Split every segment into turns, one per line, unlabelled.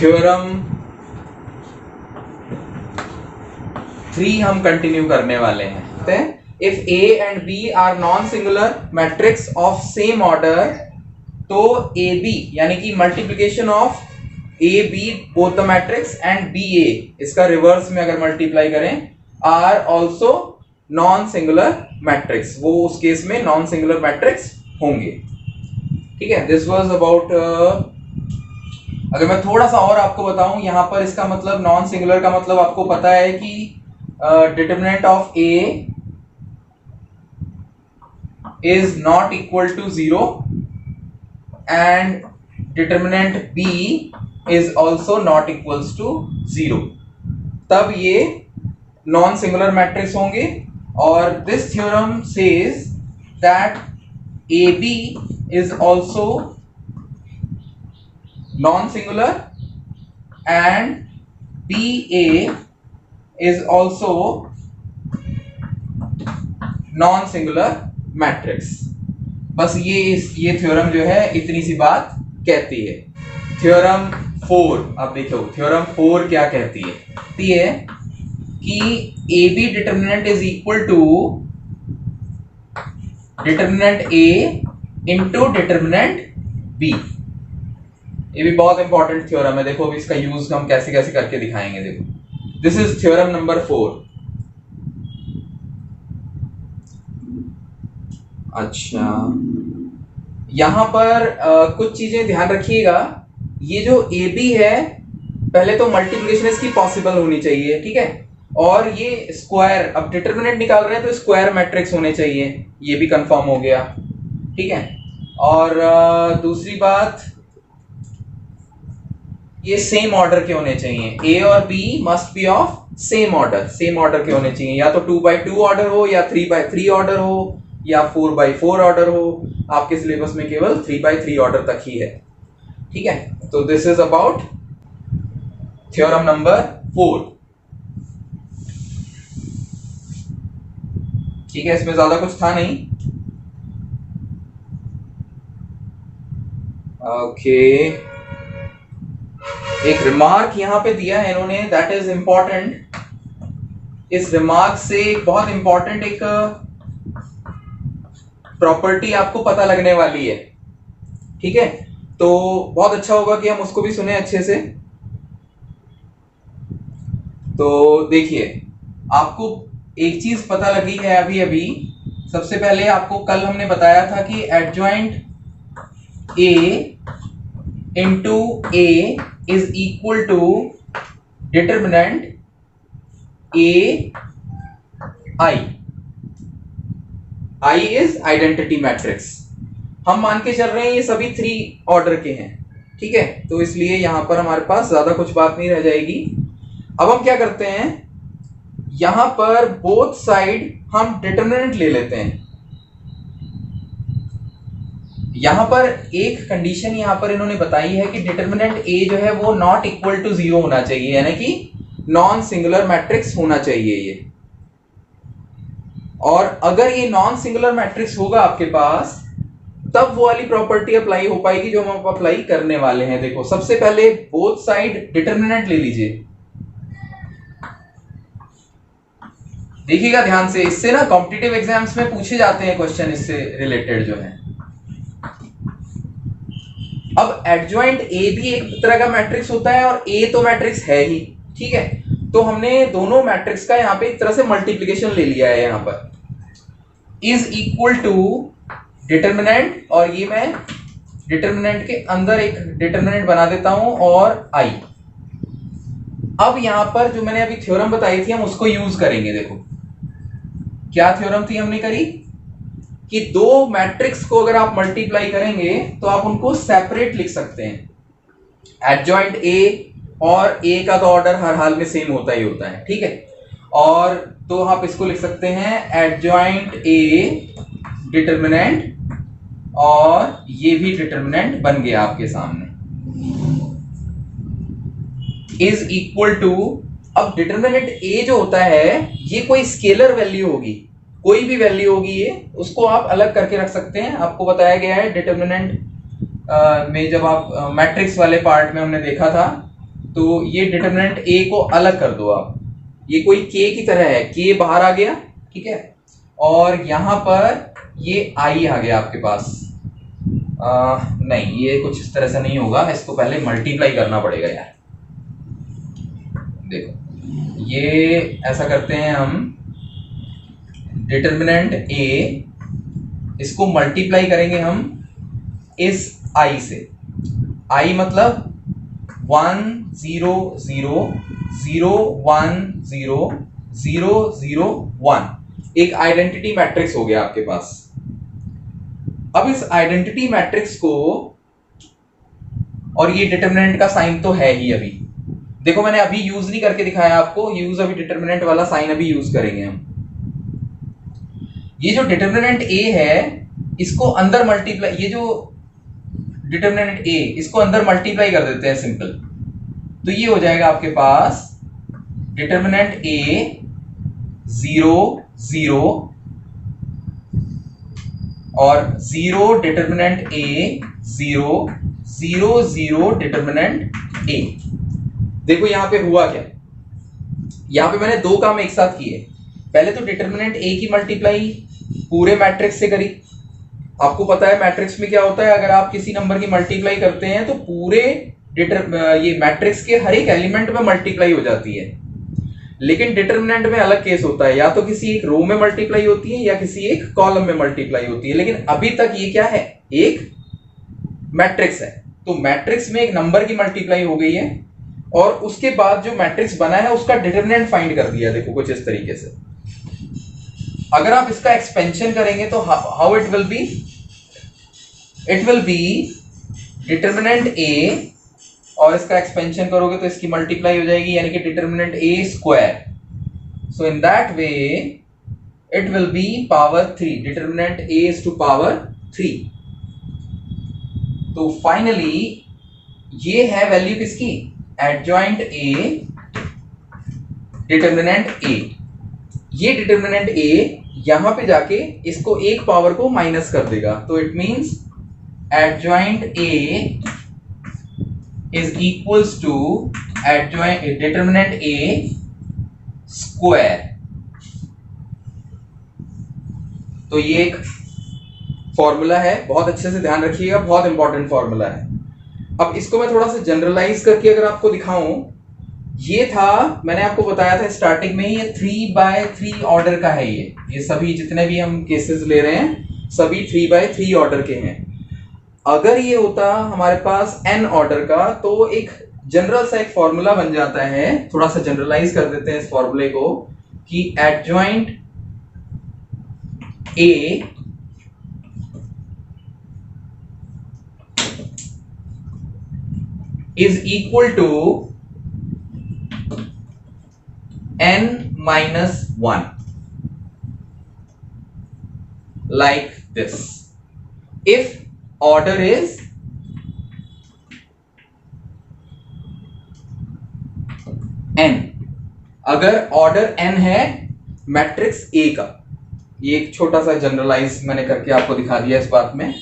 Theorem 3 हम continue करने वाले हैं। If A and B are non singular matrix of same order, तो AB यानी कि multiplication of AB both the matrix and BA, इसका रिवर्स में अगर मल्टीप्लाई करें, are also non singular matrix, वो उस केस में नॉन सिंगुलर मैट्रिक्स होंगे। ठीक है, दिस वाज अबाउट। अगर मैं थोड़ा सा और आपको बताऊं, यहां पर इसका मतलब नॉन सिंगुलर का मतलब आपको पता है कि determinant of A is not equal to 0 and determinant B is also not equals to 0, तब ये नॉन सिंगुलर मैट्रिक्स होंगे। और this theorem says that AB is also non singular and BA is also non singular matrix. बस ये theorem जो है इतनी सी बात कहती है। थ्योरम 4, अब देखो थ्योरम 4 क्या कहती है। कहती है कि AB determinant is equal to determinant A into determinant B। ये भी बहुत इंपॉर्टेंट थ्योरम है। देखो अभी इसका यूज हम कैसे कैसे करके दिखाएंगे। देखो दिस इज थ्योरम नंबर 4। अच्छा, यहां पर कुछ चीजें ध्यान रखिएगा। ये जो AB है, पहले तो मल्टीप्लिकेशन इसकी पॉसिबल होनी चाहिए, ठीक है। और ये स्क्वायर, अब डिटरमिनेंट निकाल रहे हैं तो स्क्वायर मैट्रिक्स होने चाहिए, ये भी कंफर्म हो गया, ठीक है। और दूसरी बात, ये सेम ऑर्डर के होने चाहिए। A और B must be of same order, same order के होने चाहिए। या तो 2x2 ऑर्डर हो, या 3x3 ऑर्डर हो, या 4x4 ऑर्डर हो। आपके सिलेबस में केवल 3x3 ऑर्डर तक ही है, ठीक है। तो this is about theorem number 4, ठीक है। इसमें ज्यादा कुछ था नहीं। ओके, एक रिमार्क यहां पे दिया है इन्होंने, दैट इज इंपॉर्टेंट। इस रिमार्क से एक बहुत इंपॉर्टेंट एक प्रॉपर्टी आपको पता लगने वाली है, ठीक है। तो बहुत अच्छा होगा कि हम उसको भी सुने अच्छे से। तो देखिए, आपको एक चीज पता लगी है अभी अभी। सबसे पहले आपको कल हमने बताया था कि adjoint A into A is equal to determinant AI। I is identity matrix. हम मान के चल रहे हैं ये सभी 3 ऑर्डर के हैं, ठीक है। तो इसलिए यहां पर हमारे पास ज्यादा कुछ बात नहीं रह जाएगी। अब हम क्या करते हैं, यहां पर बोथ साइड हम डिटरमिनेंट ले लेते हैं। यहां पर एक कंडीशन यहां पर इन्होंने बताई है कि डिटरमिनेंट A जो है वो नॉट इक्वल टू 0 होना चाहिए, यानी कि नॉन सिंगुलर मैट्रिक्स होना चाहिए ये। और अगर ये नॉन सिंगुलर मैट्रिक्स होगा आपके पास, तब वो वाली प्रॉपर्टी अप्लाई हो पाएगी जो हम अप्लाई करने वाले हैं। देखो सबसे पहले बोथ साइड डिटरमिनेंट ले लीजिए। देखिएगा ध्यान से, इससे ना कॉम्पिटिटिव एग्जाम्स में पूछे जाते हैं क्वेश्चन इससे रिलेटेड जो है। अब एडजॉइंट A भी एक तरह का मैट्रिक्स होता है और A तो मैट्रिक्स है ही, ठीक है। तो हमने दोनों मैट्रिक्स का यहाँ पे एक तरह से मल्टीप्लिकेशन ले लिया है। यहाँ पर इज इक्वल टू डिटरमिनेंट, और ये मैं डिटरमिनेंट के अंदर एक डिटरमिनेंट बना देता हूं, और I। अब यहां पर जो मैंने अभी थ्योरम बताई थी हम उसको यूज करेंगे। देखो क्या थ्योरम थी हमने करी कि दो मैट्रिक्स को अगर आप मल्टीप्लाई करेंगे तो आप उनको सेपरेट लिख सकते हैं। एडजॉइंट A और A का तो ऑर्डर हर हाल में सेम होता ही होता है, ठीक है। और तो आप इसको लिख सकते हैं एडजॉइंट A डिटरमिनेंट, और ये भी डिटरमिनेंट बन गया आपके सामने, इज इक्वल टू। अब डिटरमिनेंट A जो होता है ये कोई स्केलर वैल्यू होगी, कोई भी वैल्यू होगी, ये उसको आप अलग करके रख सकते हैं। आपको बताया गया है डिटरमिनेंट में, जब आप मैट्रिक्स वाले पार्ट में हमने देखा था तो ये डिटरमिनेंट ए को अलग कर दो आप, ये कोई के की तरह है, के बाहर आ गया, ठीक है, और यहां पर ये आई आ गया आपके पास। नहीं, ये कुछ इस तरह से नहीं होगा, इसको पहले मल्टीप्लाई करना पड़ेगा यार। देखो ये ऐसा करते हैं हम, डिटरमिनेंट ए, इसको मल्टीप्लाई करेंगे हम इस आई से। आई मतलब 1 0 0 0 1 0 0 0 1, एक आइडेंटिटी मैट्रिक्स हो गया आपके पास। अब इस आइडेंटिटी मैट्रिक्स को, और ये डिटरमिनेंट का साइन तो है ही अभी, देखो मैंने अभी यूज नहीं करके दिखाया आपको, यूज अभी डिटरमिनेंट वाला साइन अभी यूज करेंगे हम। ये जो डिटरमिनेंट ए है इसको अंदर मल्टीप्लाई, ये जो डिटरमिनेंट ए इसको अंदर मल्टीप्लाई कर देते हैं सिंपल, तो ये हो जाएगा आपके पास डिटरमिनेंट ए 0 0 और 0 डिटरमिनेंट ए 0 0 0 डिटरमिनेंट ए। देखो यहां पे हुआ क्या, यहां पे मैंने दो काम एक साथ किए। पहले तो डिटरमिनेंट ए की मल्टीप्लाई पूरे मैट्रिक्स से करी। आपको पता है मैट्रिक्स में क्या होता है, अगर आप किसी नंबर की मल्टीप्लाई करते हैं तो पूरे ये मैट्रिक्स के हर एक एलिमेंट में मल्टीप्लाई हो जाती है। लेकिन डिटरमिनेंट में अलग केस होता है, या तो किसी एक रो में मल्टीप्लाई होती है या किसी एक कॉलम में मल्टीप्लाई होती है। लेकिन अभी तक ये क्या है, एक मैट्रिक्स है, तो मैट्रिक्स में एक नंबर की मल्टीप्लाई हो गई है और उसके बाद जो मैट्रिक्स बना है उसका डिटरमिनेंट फाइंड कर दिया। देखो कुछ इस तरीके से। अगर आप इसका एक्सपेंशन करेंगे तो how it will B determinant A, और इसका एक्सपेंशन करोगे तो इसकी मल्टीप्लाई हो जाएगी, यानी कि determinant A square. So in that way it will be power 3, determinant A is to power 3। तो फाइनली ये है वैल्यू किसकी, एडजॉइंट ए डिटरमिनेंट ए। ये डिटरमिनेंट ए यहां पे जाके इसको एक पावर को माइनस कर देगा, तो it means adjoint A is equals to adjoint determinant A square। तो ये एक फॉर्मूला है, बहुत अच्छे से ध्यान रखिएगा, बहुत इंपॉर्टेंट फॉर्मूला है। अब इसको मैं थोड़ा सा जनरलाइज करके अगर आपको दिखाऊं, ये था, मैंने आपको बताया था स्टार्टिंग में ही, ये 3/3 ऑर्डर का है। ये सभी जितने भी हम केसेस ले रहे हैं सभी 3/3 ऑर्डर के हैं। अगर ये होता हमारे पास n ऑर्डर का तो एक जनरल सा एक फॉर्मूला बन जाता है। थोड़ा सा जनरलाइज कर देते हैं इस फॉर्मूले को कि adjoint A is equal to n-1, like this if order is n। अगर ऑर्डर n है मैट्रिक्स A का, ये एक छोटा सा जनरलाइज मैंने करके आपको दिखा दिया इस बात में,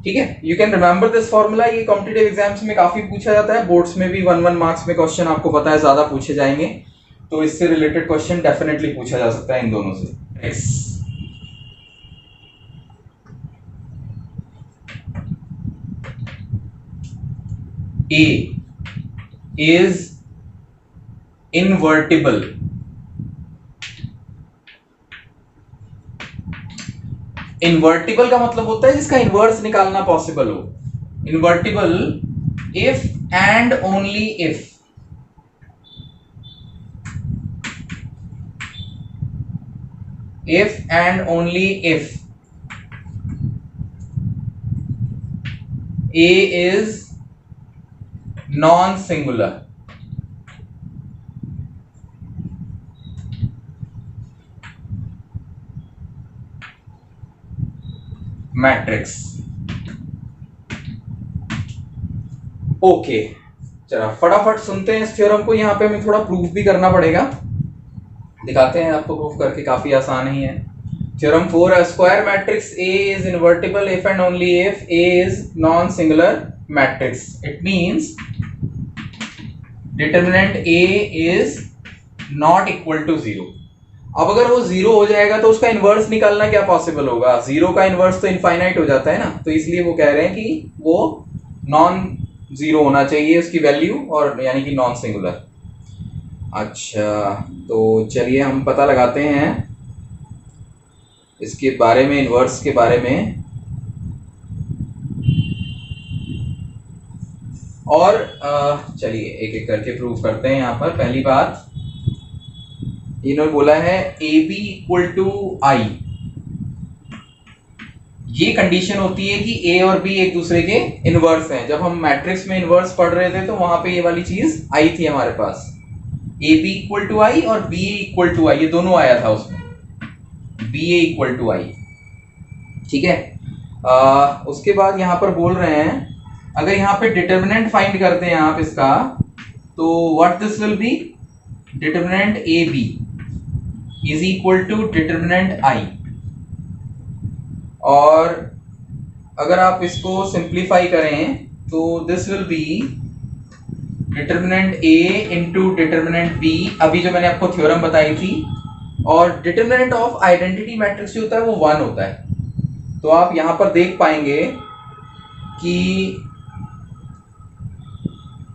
ठीक है। You can remember this formula. ये कॉम्पिटिटिव एग्जाम्स में काफी पूछा जाता है, बोर्ड्स में भी 1-1 मार्क्स में क्वेश्चन आपको पता है ज्यादा पूछे जाएंगे, तो इससे रिलेटेड क्वेश्चन डेफिनेटली पूछा जा सकता है इन दोनों से। A is invertible इन्वर्टिबल का मतलब होता है जिसका इन्वर्स निकालना पॉसिबल हो। Invertible if and only if and only if A is non-singular। Matrix. Okay, चलो फटाफट सुनते हैं इस थ्योरम को। यहां पे हमें थोड़ा प्रूफ भी करना पड़ेगा, दिखाते हैं आपको प्रूफ करके, काफी आसान ही है। Theorem 4, a square matrix A is invertible if and only if A is non-singular matrix। It means determinant A is not equal to 0। अब अगर वो 0 हो जाएगा तो उसका इनवर्स निकालना क्या पॉसिबल होगा? 0 का इनवर्स तो इनफाइनाइट हो जाता है ना, तो इसलिए वो कह रहे हैं कि वो नॉन जीरो होना चाहिए उसकी वैल्यू, और यानी कि नॉन सिंगुलर। अच्छा, तो चलिए हम पता लगाते हैं इसके बारे में, इनवर्स के बारे में। और चलिए एक एक करके प्रूव करते हैं। यहाँ पर पहली बात इन्होंने बोला है ए बी इक्वल टू आई। ये कंडीशन होती है कि ए और बी एक दूसरे के इनवर्स हैं। जब हम मैट्रिक्स में इनवर्स पढ़ रहे थे तो वहां पे ये वाली चीज आई थी हमारे पास, ए बी इक्वल टू आई और बी ए इक्वल टू आई, ये दोनों आया था उसमें, बी ए इक्वल टू आई। ठीक है, उसके बाद यहां पर बोल रहे हैं अगर यहाँ पे डिटर्मिनेंट फाइंड करते हैं आप इसका, तो what this will be, determinant A B is equal to determinant I. और अगर आप इसको सिंप्लीफाई करें तो this will be determinant A into determinant B, अभी जो मैंने आपको थ्योरम बताई थी। और डिटर्मिनेंट ऑफ आइडेंटिटी मैट्रिक्स जो होता है वो 1 होता है। तो आप यहां पर देख पाएंगे कि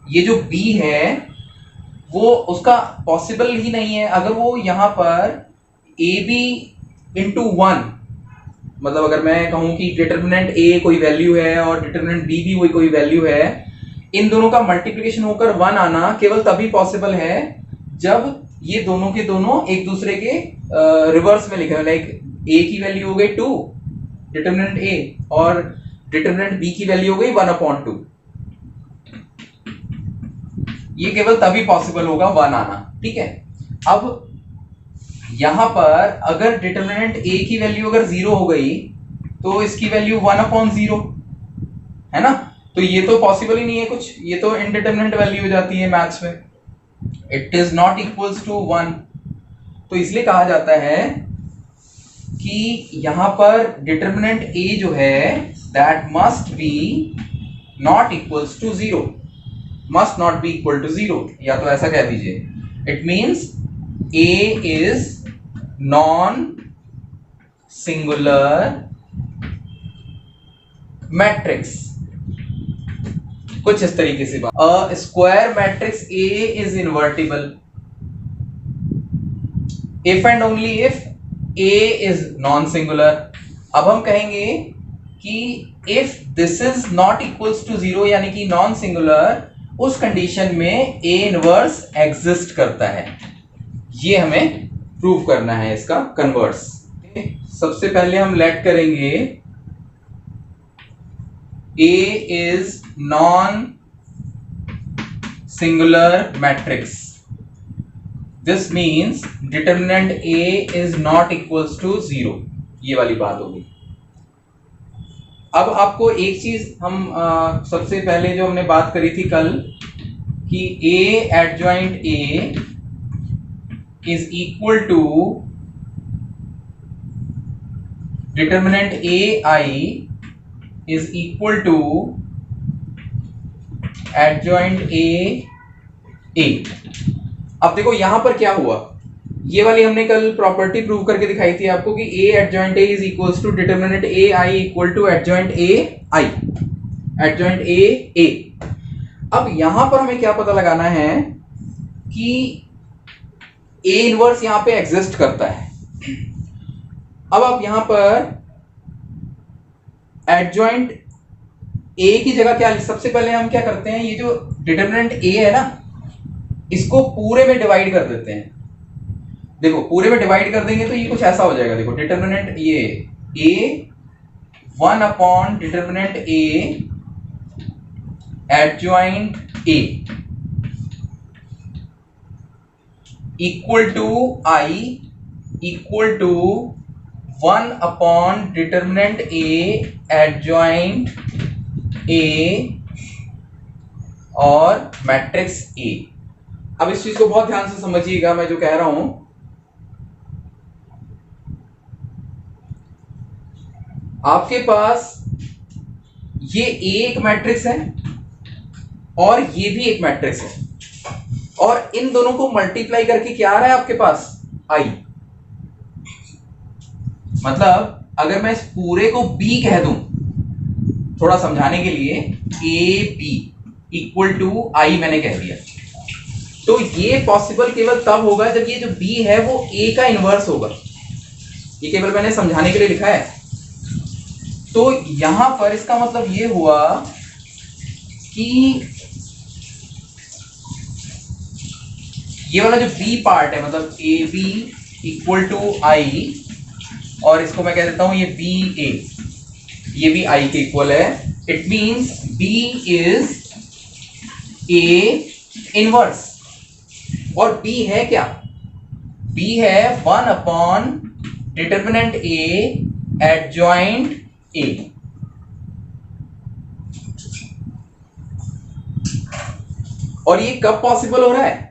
ये जो b है वो उसका पॉसिबल ही नहीं है। अगर वो यहां पर ए बी इंटू 1, मतलब अगर मैं कहूं कि डिटर्मिनेंट ए कोई वैल्यू है और डिटर्मिनेंट बी भी कोई वैल्यू है, इन दोनों का मल्टीप्लिकेशन होकर 1 आना केवल तभी पॉसिबल है जब ये दोनों के दोनों एक दूसरे के रिवर्स में लिखे, लाइक ए की वैल्यू हो गई 2 डिटर्मिनेंट ए और डिटर्मिनेंट बी की वैल्यू हो गई 1/2। ये केवल तभी पॉसिबल होगा 1 आना। ठीक है, अब यहां पर अगर डिटर्मिनेंट ए की वैल्यू अगर 0 हो गई तो इसकी वैल्यू 1/0 है ना, तो ये तो पॉसिबल ही नहीं है कुछ, ये तो इनडिटर्मिनेंट वैल्यू हो जाती है मैथ्स में, it is not equals to 1। तो इसलिए कहा जाता है कि यहां पर डिटर्मिनेंट ए जो है that must be not equals to 0, must not be equal to 0, या तो ऐसा कह दीजिए, it means A is non singular matrix. कुछ इस तरीके से बात, a square matrix A is invertible if and only if A is non singular. अब हम कहेंगे कि if this is not equals to 0 यानी कि नॉन सिंगुलर, उस कंडीशन में ए इनवर्स एग्जिस्ट करता है। ये हमें प्रूव करना है इसका कन्वर्स। सबसे पहले हम लेट करेंगे A is non singular matrix, this means determinant A is not equals to 0, ये वाली बात होगी। अब आपको एक चीज हम सबसे पहले जो हमने बात करी थी कल कि A adjoint A is equal to determinant A I is equal to adjoint A. अब देखो यहां पर क्या हुआ, ये वाली हमने कल प्रॉपर्टी प्रूव करके दिखाई थी आपको कि A adjoint A is equals to determinant A I equal to adjoint A I, adjoint A. अब यहां पर हमें क्या पता लगाना है कि ए इनवर्स यहां पे एग्जिस्ट करता है। अब आप यहां पर एडजॉइंट ए की जगह क्या, सबसे पहले हम क्या करते हैं, ये जो डिटर्मिनेंट ए है ना, इसको पूरे में डिवाइड कर देते हैं। देखो पूरे में डिवाइड कर देंगे तो ये कुछ ऐसा हो जाएगा, देखो डिटर्मिनेंट ये A 1 determinant A adjoint A equal to I equal to 1 determinant A adjoint A और मैट्रिक्स ए। अब इस चीज को बहुत ध्यान से समझिएगा मैं जो कह रहा हूं। आपके पास ये एक मैट्रिक्स है और ये भी एक मैट्रिक्स है। और इन दोनों को मल्टीप्लाई करके क्या आ रहा है आपके पास, आई। मतलब अगर मैं इस पूरे को बी कह दूं, थोड़ा समझाने के लिए, ए बी इक्वल टू आई मैंने कह दिया, तो ये पॉसिबल केवल तब होगा जब ये जो बी है वो ए का इनवर्स होगा। ये केवल मैंने समझाने के लिए लिखा है। तो यहां पर इसका मतलब ये हुआ कि ये वाला जो बी पार्ट है, मतलब ए बी इक्वल टू आई, और इसको मैं कह देता हूं ये बी ए, ये भी आई के इक्वल है। It means B is A inverse. और बी है क्या, बी है 1 upon determinant A adjoint A. और ये कब पॉसिबल हो रहा है,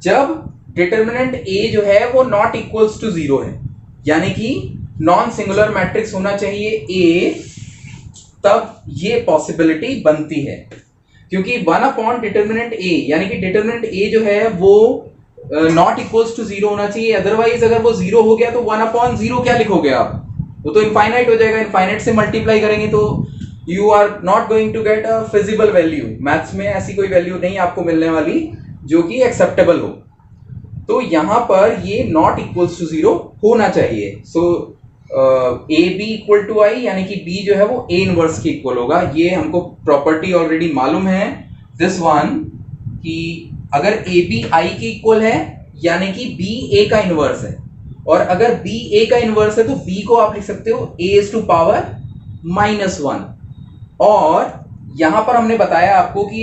जब डिटर्मिनेंट ए जो है वो नॉट इक्वल्स टू 0 है, यानी कि नॉन सिंगुलर मैट्रिक्स होना चाहिए ए, तब ये पॉसिबिलिटी बनती है। क्योंकि 1 अपॉन डिटर्मिनेंट ए, यानी कि डिटर्मिनेंट ए जो है वो नॉट इक्वल्स टू 0 होना चाहिए। अदरवाइज अगर वो 0 हो गया तो 1 अपॉन 0 क्या लिखोगे आप, वो तो इनफाइनाइट हो जाएगा। इनफाइनाइट से मल्टीप्लाई करेंगे तो you are not going to get a feasible value. Maths में ऐसी कोई वैल्यू नहीं आपको मिलने वाली जो कि एक्सेप्टेबल हो। तो यहां पर ये नॉट इक्वल्स टू 0 होना चाहिए। सो ए बी इक्वल टू आई, यानी कि बी जो है वो ए इनवर्स के इक्वल होगा। ये हमको प्रॉपर्टी ऑलरेडी मालूम है, दिस वन, कि अगर ए बी आई के इक्वल है यानी कि बी ए का इनवर्स है, और अगर बी ए का इनवर्स है तो बी को आप लिख सकते हो ए इज टू पावर -1। और यहां पर हमने बताया आपको कि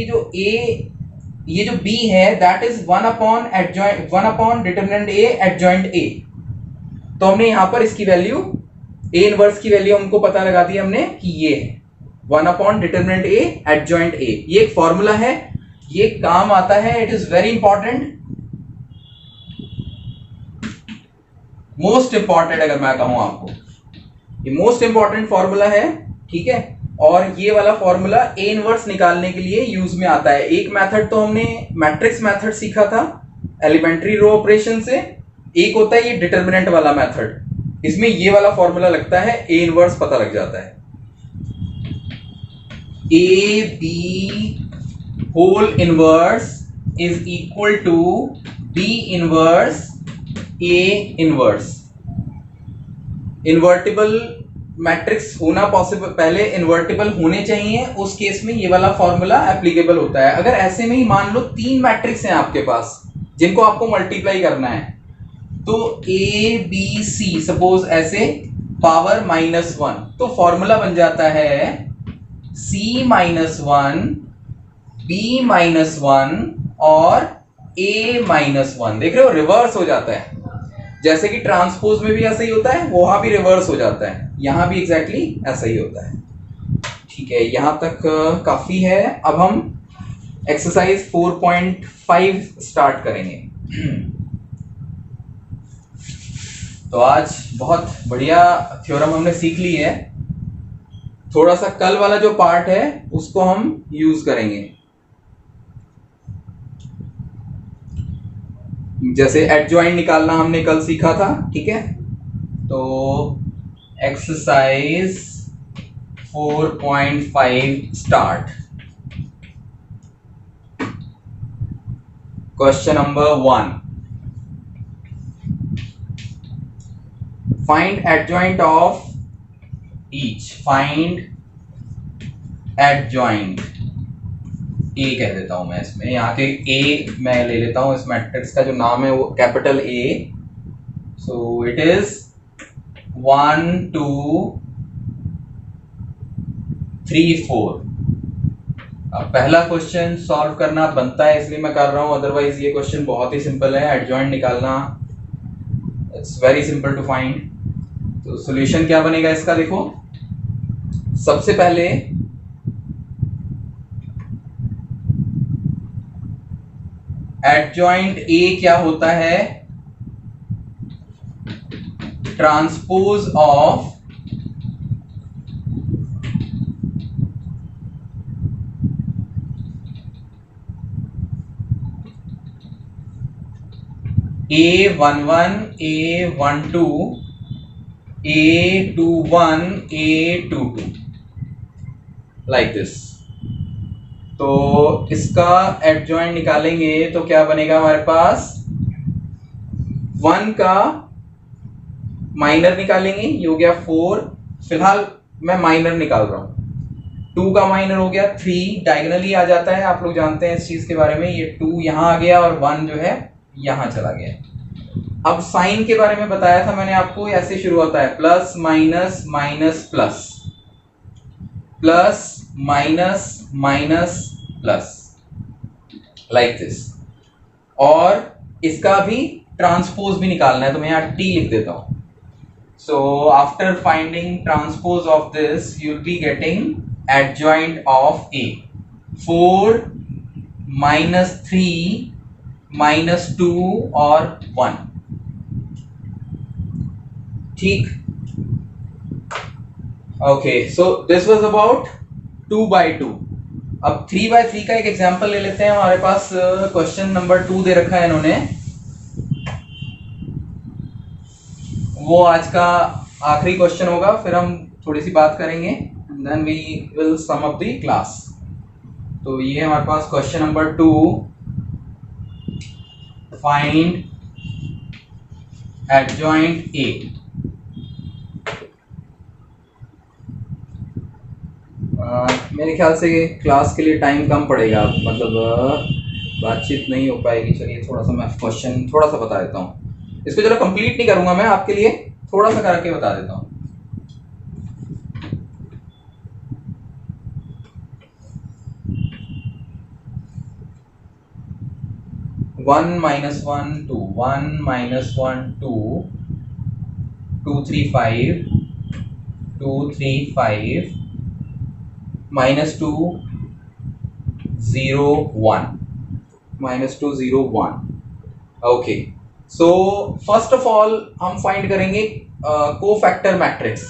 ये जो बी है that is 1 upon determinant A adjoint ए। तो हमने यहां पर इसकी वैल्यू, ए इनवर्स की वैल्यू हमको पता लगा दी हमने कि ये है 1 अपॉन डिटर्मिनेंट ए एडजॉइंट ए। ये एक फॉर्मूला है, ये काम आता है, it is very important, most important अगर मैं कहूं आपको, ये मोस्ट इंपॉर्टेंट फॉर्मूला है, ठीक है। और ये वाला फॉर्मूला ए इनवर्स निकालने के लिए यूज में आता है। एक मेथड तो हमने मैट्रिक्स मेथड सीखा था एलिमेंट्री रो ऑपरेशन से, एक होता है ये डिटर्मिनेंट वाला मेथड, इसमें ये वाला फॉर्मूला लगता है, ए इनवर्स पता लग जाता है। A B whole inverse is equal to B inverse A inverse. Invertible matrix होना पॉसिबल, पहले इन्वर्टिबल होने चाहिए, उस केस में ये वाला फॉर्मूला एप्लीकेबल होता है। अगर ऐसे में ही मान लो 3 मैट्रिक्स हैं आपके पास जिनको आपको मल्टीप्लाई करना है, तो ए बी सी सपोज ऐसे पावर -1, तो फॉर्मूला बन जाता है c -1 b -1 और a -1। देख रहे हो, रिवर्स हो जाता है। जैसे कि ट्रांसपोज में भी ऐसा ही होता है, वहां भी रिवर्स हो जाता है, यहां भी एग्जैक्टली ऐसा ही होता है। ठीक है, यहां तक काफी है। अब हम एक्सरसाइज 4.5 स्टार्ट करेंगे। तो आज बहुत बढ़िया थ्योरम हमने सीख ली है। थोड़ा सा कल वाला जो पार्ट है उसको हम यूज करेंगे। जैसे एडजॉइंट निकालना हमने कल सीखा था, ठीक है। तो exercise 4.5 start. Question number 1, find adjoint of each. Find adjoint, A कह देता हूं मैं इसमें, यहाँ के ए मैं ले लेता हूं, इस मैट्रिक्स का जो नाम है वो capital A. So it is 1 2 3 4। अब पहला क्वेश्चन सॉल्व करना बनता है इसलिए मैं कर रहा हूं, अदरवाइज ये क्वेश्चन बहुत ही सिंपल है। एडजॉइंट निकालना it's very simple to find. तो सॉल्यूशन क्या बनेगा इसका, देखो सबसे पहले एडजॉइंट ए क्या होता है, transpose of A11 A12 A21 A22 like this. तो इसका एडजॉइंट निकालेंगे तो क्या बनेगा हमारे पास, 1 का माइनर निकालेंगे, ये हो गया 4, फिलहाल मैं माइनर निकाल रहा हूं। 2 का माइनर हो गया 3, डायगोनली आ जाता है, आप लोग जानते हैं इस चीज के बारे में। ये 2 यहां आ गया और 1 जो है यहां चला गया। अब साइन के बारे में बताया था मैंने आपको, ऐसे शुरू होता है plus minus minus plus, plus minus minus plus, like this. और इसका भी ट्रांसपोज भी निकालना है, तो मैं यहां टी लिख देता हूं। So after finding transpose of this you will be getting adjoint of A, 4 minus 3 minus 2 और 1, ठीक। Okay, so this was about 2 by 2। अब 3 by 3 का एक एग्जांपल ले लेते हैं। हमारे पास क्वेश्चन नंबर 2 दे रखा है इन्होंने, वो आज का आखिरी क्वेश्चन होगा, फिर हम थोड़ी सी बात करेंगे, then we will sum up the class। तो ये हमारे पास question number 2, find adjoint A। मेरे ख्याल से क्लास के लिए टाइम कम पड़ेगा, मतलब बातचीत नहीं हो पाएगी। चलिए थोड़ा सा मैं क्वेश्चन थोड़ा सा बता देता हूँ, इसको चलो कंप्लीट नहीं करूंगा मैं, आपके लिए थोड़ा सा करके बता देता हूँ। 1 minus 1 2, 1 minus 1 2, 2 3 5, 2 3 5, minus 2 0 1, minus 2 0 1। Okay, so first of all हम फाइंड करेंगे cofactor matrix.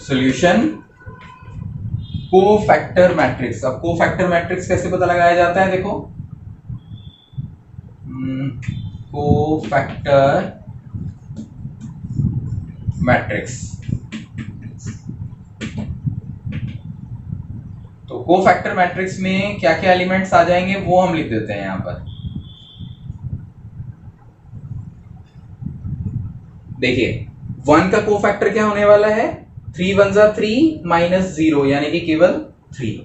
Solution cofactor matrix. अब कोफैक्टर मैट्रिक्स कैसे पता लगाया जाता है, देखो कोफैक्टर मैट्रिक्स। तो कोफैक्टर मैट्रिक्स में क्या क्या एलिमेंट्स आ जाएंगे वो हम लिख देते हैं यहां पर। देखिए 1 का कोफैक्टर क्या होने वाला है, 3 1 जा 3 माइनस 0 यानी कि केवल 3।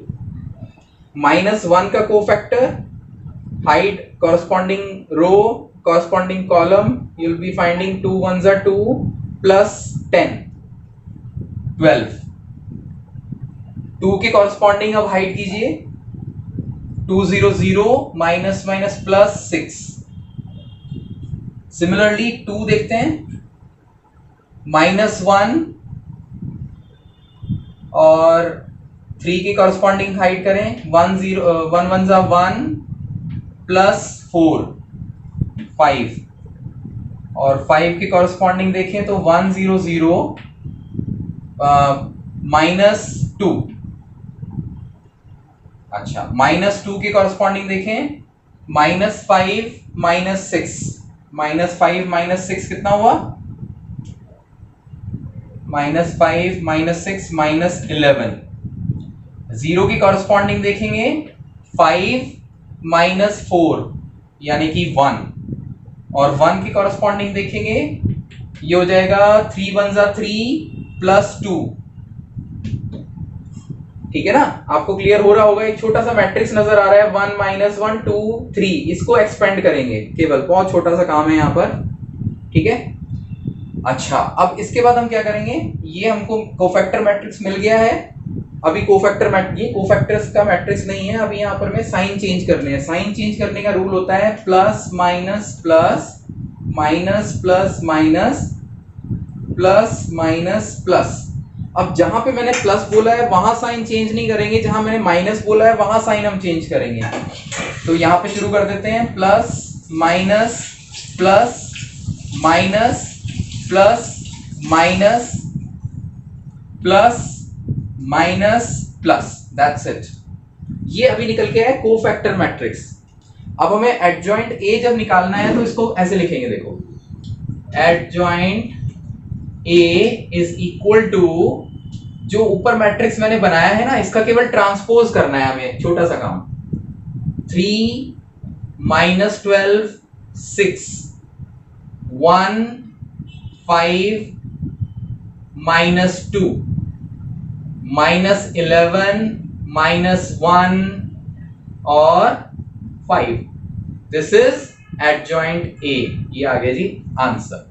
माइनस 1 का cofactor, hide corresponding row, corresponding column, you will be finding 2 1 are 2 plus 10 12। 2 के corresponding अब हाइड कीजिए, 2 0 0 माइनस माइनस प्लस 6। सिमिलरली 2 देखते हैं, माइनस 1 और 3 के corresponding हाइड करें, 1 0 1 1 जा 1 प्लस 4 5, और 5 के कॉरस्पॉन्डिंग देखें तो 1 0 0 माइनस 2। अच्छा, माइनस 2 के कॉरस्पॉन्डिंग देखें, माइनस 5 माइनस 6, माइनस 5 माइनस 6 कितना हुआ, माइनस 5 माइनस 6 माइनस 11। 0 की कॉरस्पॉन्डिंग देखेंगे, 5 माइनस 4 यानी कि 1, और 1 की कॉरस्पॉन्डिंग देखेंगे, ये हो जाएगा 3 1 जा 3 प्लस 2। ठीक है ना, आपको क्लियर हो रहा होगा। एक छोटा सा मैट्रिक्स नजर आ रहा है, 1 माइनस 1 2 3, इसको एक्सपेंड करेंगे, केवल बहुत छोटा सा काम है यहाँ पर। ठीक है, अच्छा अब इसके बाद हम क्या करेंगे, ये हमको कोफैक्टर मैट्रिक्स मिल गया है। अभी कोफैक्टर मैट्रिक्स, ये कोफैक्टर्स का मैट्रिक्स नहीं है, अभी यहाँ पर मैं साइन चेंज करने हैं। साइन चेंज करने का रूल होता है plus minus plus, minus plus minus, plus minus plus. अब जहां पे मैंने प्लस बोला है वहां साइन चेंज नहीं करेंगे, जहां मैंने माइनस बोला है वहां साइन हम चेंज करेंगे। तो यहां पे शुरू कर देते हैं, plus minus plus minus plus minus plus minus plus, that's it. ये अभी निकल के है कोफैक्टर मैट्रिक्स। अब हमें एडजॉइंट ए जब निकालना है तो इसको ऐसे लिखेंगे, देखो adjoint A is equal to, जो ऊपर मैट्रिक्स मैंने बनाया है ना इसका केवल ट्रांसपोज करना है हमें, छोटा सा काम, 3 -12 6 1 5 -2 -11 -1 और 5। This is adjoint A. ये आ गया जी आंसर।